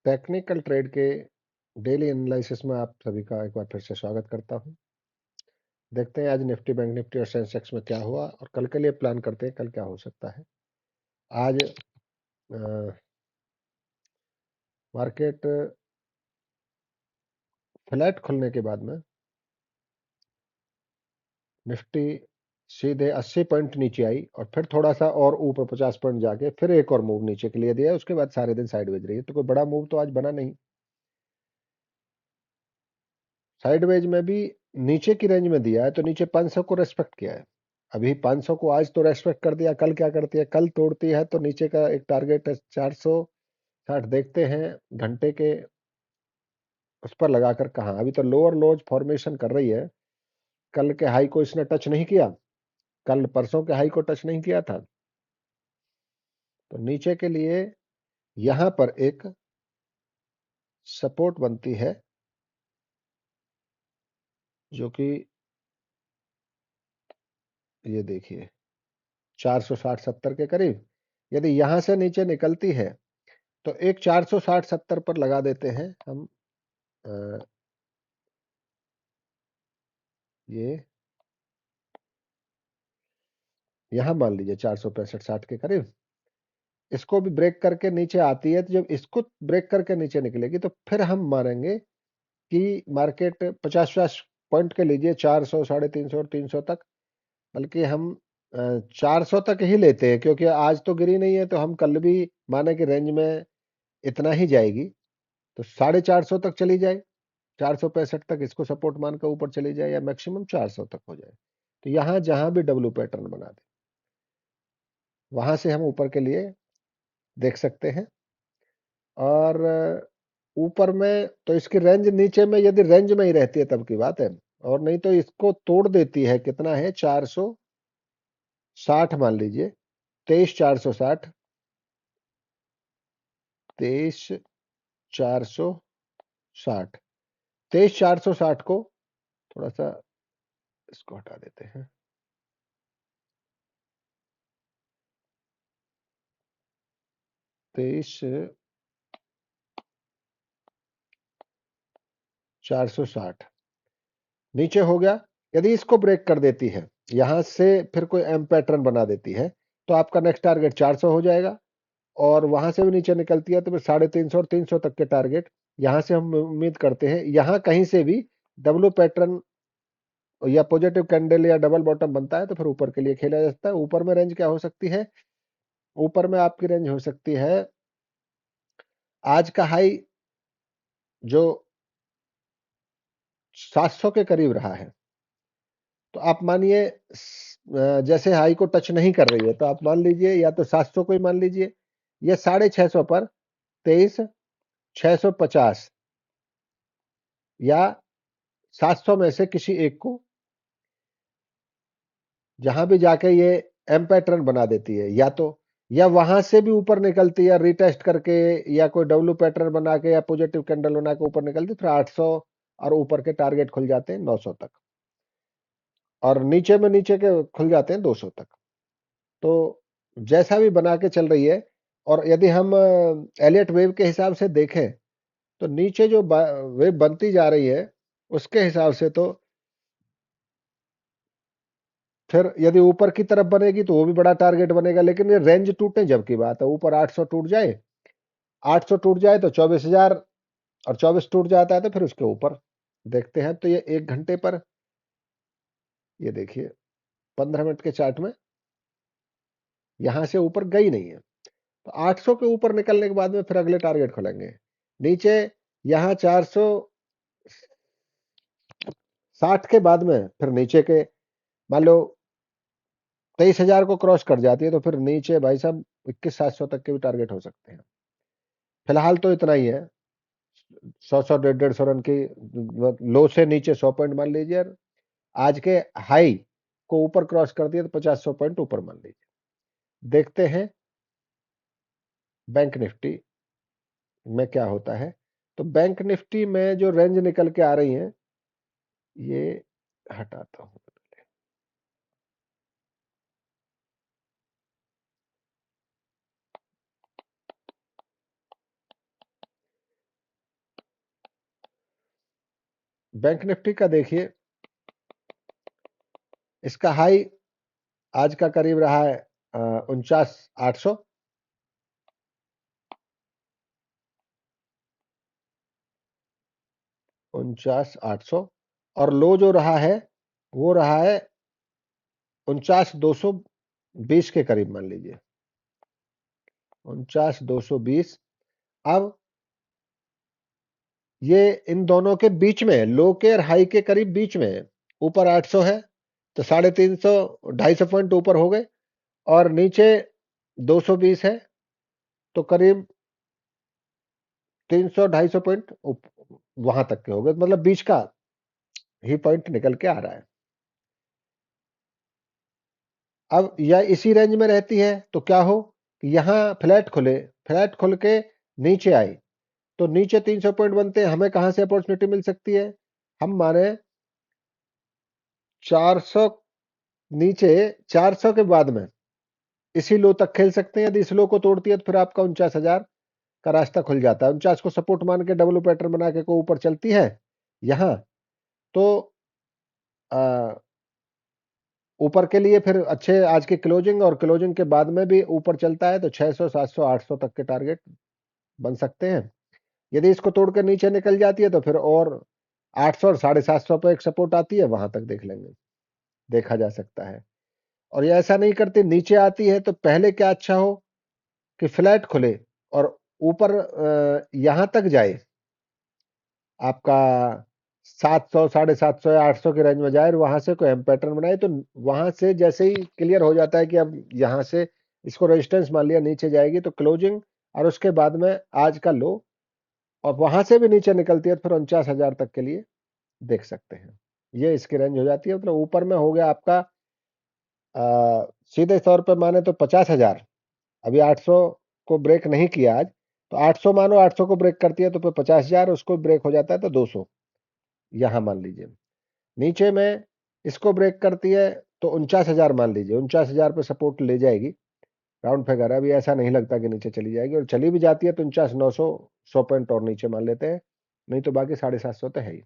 Technical trade के daily analysis में आप सभी का एक बार फिर से स्वागत करता हूं। देखते हैं आज निफ्टी, बैंक निफ्टी और सेंसेक्स में क्या हुआ और कल के लिए प्लान करते हैं कल क्या हो सकता है। आज मार्केट फ्लैट खुलने के बाद में निफ्टी सीधे 80 पॉइंट नीचे आई और फिर थोड़ा सा और ऊपर 50 पॉइंट जाके फिर एक और मूव नीचे के लिए दिया। उसके बाद सारे दिन साइडवेज रही है, तो कोई बड़ा मूव तो आज बना नहीं। साइडवेज में भी नीचे की रेंज में दिया है, तो नीचे 500 को रेस्पेक्ट किया है। अभी 500 को आज तो रेस्पेक्ट कर दिया, कल क्या करती है? कल तोड़ती है तो नीचे का एक टारगेट है 460। देखते हैं घंटे के उस पर लगाकर कहाँ। अभी तो लोअर लोज फॉर्मेशन कर रही है। कल के हाई को इसने टच नहीं किया, कल परसों के हाई को टच नहीं किया था, तो नीचे के लिए यहां पर एक सपोर्ट बनती है जो कि ये देखिए 460-70 के करीब। यदि यहां से नीचे निकलती है तो एक 460-70 पर लगा देते हैं हम। ये यहां मान लीजिए 465-60 के करीब। इसको भी ब्रेक करके नीचे आती है, तो जब इसको ब्रेक करके नीचे निकलेगी तो फिर हम मानेंगे कि मार्केट 50 पॉइंट के लीजिए 400, 350 और 300 तक। बल्कि हम 400 तक ही लेते हैं, क्योंकि आज तो गिरी नहीं है, तो हम कल भी माने कि रेंज में इतना ही जाएगी, तो 450 तक चली जाए, 465 तक इसको सपोर्ट मानकर ऊपर चली जाए, या मैक्सिमम 400 तक हो जाए। तो यहां जहां भी डब्ल्यू पैटर्न बना दे वहां से हम ऊपर के लिए देख सकते हैं। और ऊपर में तो इसकी रेंज, नीचे में यदि रेंज में ही रहती है तब की बात है, और नहीं तो इसको तोड़ देती है। कितना है? 460 मान लीजिए, 23,460, 23,460, 23,460 को थोड़ा सा इसको हटा देते हैं। 23,460 नीचे हो गया। यदि इसको ब्रेक कर देती है, यहां से फिर कोई एम पैटर्न बना देती है, तो आपका नेक्स्ट टारगेट 400 हो जाएगा। और वहां से भी नीचे निकलती है तो फिर 350 और 300 तक के टारगेट यहां से हम उम्मीद करते हैं। यहां कहीं से भी डब्ल्यू पैटर्न या पॉजिटिव कैंडल या डबल बॉटम बनता है तो फिर ऊपर के लिए खेला जा सकता है। ऊपर में रेंज क्या हो सकती है? ऊपर में आपकी रेंज हो सकती है, आज का हाई जो 700 के करीब रहा है, तो आप मानिए जैसे हाई को टच नहीं कर रही है, तो आप मान लीजिए या तो 700 को ही मान लीजिए, ये 650 पर 23,650 या 700 में से किसी एक को जहां भी जाके ये एम पैटर्न बना देती है, या तो या वहां से भी ऊपर निकलती है रिटेस्ट करके, या कोई डब्ल्यू पैटर्न बना के या पॉजिटिव कैंडल बना के ऊपर निकलती, फिर 800 और ऊपर के टारगेट खुल जाते हैं 900 तक, और नीचे में नीचे के खुल जाते हैं 200 तक। तो जैसा भी बना के चल रही है। और यदि हम एलियट वेव के हिसाब से देखें, तो नीचे जो वेव बनती जा रही है उसके हिसाब से तो फिर यदि ऊपर की तरफ बनेगी तो वो भी बड़ा टारगेट बनेगा। लेकिन ये रेंज टूटे जब की बात है, ऊपर 800 टूट जाए, 800 टूट जाए तो 24,000, और 24 टूट जाता है तो फिर उसके ऊपर देखते हैं। तो ये 1 घंटे पर ये देखिए 15 मिनट के चार्ट में यहां से ऊपर गई नहीं है, तो 800 के ऊपर निकलने के बाद में फिर अगले टारगेट खुलेंगे नीचे। यहां 460 के बाद में फिर नीचे के मान लो 23,000 को क्रॉस कर जाती है, तो फिर नीचे भाई साहब 21,700 तक के भी टारगेट हो सकते हैं। फिलहाल तो इतना ही है, 100 150 रन की लो से नीचे 100 पॉइंट मान लीजिए, आज के हाई को ऊपर क्रॉस कर दिया तो 50-100 पॉइंट ऊपर मान लीजिए। देखते हैं बैंक निफ्टी में क्या होता है। तो बैंक निफ्टी में जो रेंज निकल के आ रही है, ये हटाता हूं। बैंक निफ्टी का देखिए, इसका हाई आज का करीब रहा है 49,800, 49,800, और लो जो रहा है वो रहा है 49,220 के करीब, मान लीजिए 49,220। अब ये इन दोनों के बीच में है, लो के और हाई के करीब बीच में है। ऊपर 800 है तो 350, 250 पॉइंट ऊपर हो गए, और नीचे 220 है तो करीब 300, 250 पॉइंट वहां तक के हो गए, मतलब बीच का ही पॉइंट निकल के आ रहा है। अब यह इसी रेंज में रहती है तो क्या हो कि यहां फ्लैट खुले, फ्लैट खुल के नीचे आई तो नीचे 300 पॉइंट बनते हैं, हमें कहां से अपॉर्चुनिटी मिल सकती है? हम माने 400, नीचे 400 के बाद में इसी लो तक खेल सकते हैं। यदि इस लो को तोड़ती है तो फिर आपका 49,000 का रास्ता खुल जाता है। 49 को सपोर्ट मान के डब्ल्यू पैटर्न बना के को ऊपर चलती है यहां, तो ऊपर के लिए फिर अच्छे आज की क्लोजिंग और क्लोजिंग के बाद में भी ऊपर चलता है तो 600, 700, 800 तक के टारगेट बन सकते हैं। यदि इसको तोड़कर नीचे निकल जाती है तो फिर और 800 और 750 पे एक सपोर्ट आती है, वहां तक देख लेंगे, देखा जा सकता है। और ये ऐसा नहीं करती, नीचे आती है तो पहले क्या अच्छा हो कि फ्लैट खुले और ऊपर यहां तक जाए, आपका 700, 750 या 800 के रेंज में जाए, और वहां से कोई एम पैटर्न बनाए तो वहां से जैसे ही क्लियर हो जाता है कि अब यहां से इसको रेजिस्टेंस मान लिया, नीचे जाएगी तो क्लोजिंग, और उसके बाद में आज का लो, और वहां से भी नीचे निकलती है तो फिर 49,000 तक के लिए देख सकते हैं। ये इसकी रेंज हो जाती है। मतलब ऊपर में हो गया आपका सीधे तौर पे माने तो 50,000, अभी 800 को ब्रेक नहीं किया आज, तो 800 मानो 800 को ब्रेक करती है तो फिर 50,000, उसको ब्रेक हो जाता है तो 200 यहां मान लीजिए। नीचे में इसको ब्रेक करती है तो 49,000 मान लीजिए, 49,000 पे सपोर्ट ले जाएगी, राउंड फिगर है, अभी ऐसा नहीं लगता कि नीचे चली जाएगी, और चली भी जाती है तो 49,900, 100 पॉइंट और नीचे मान लेते हैं, नहीं तो बाकी 750 तो है ही।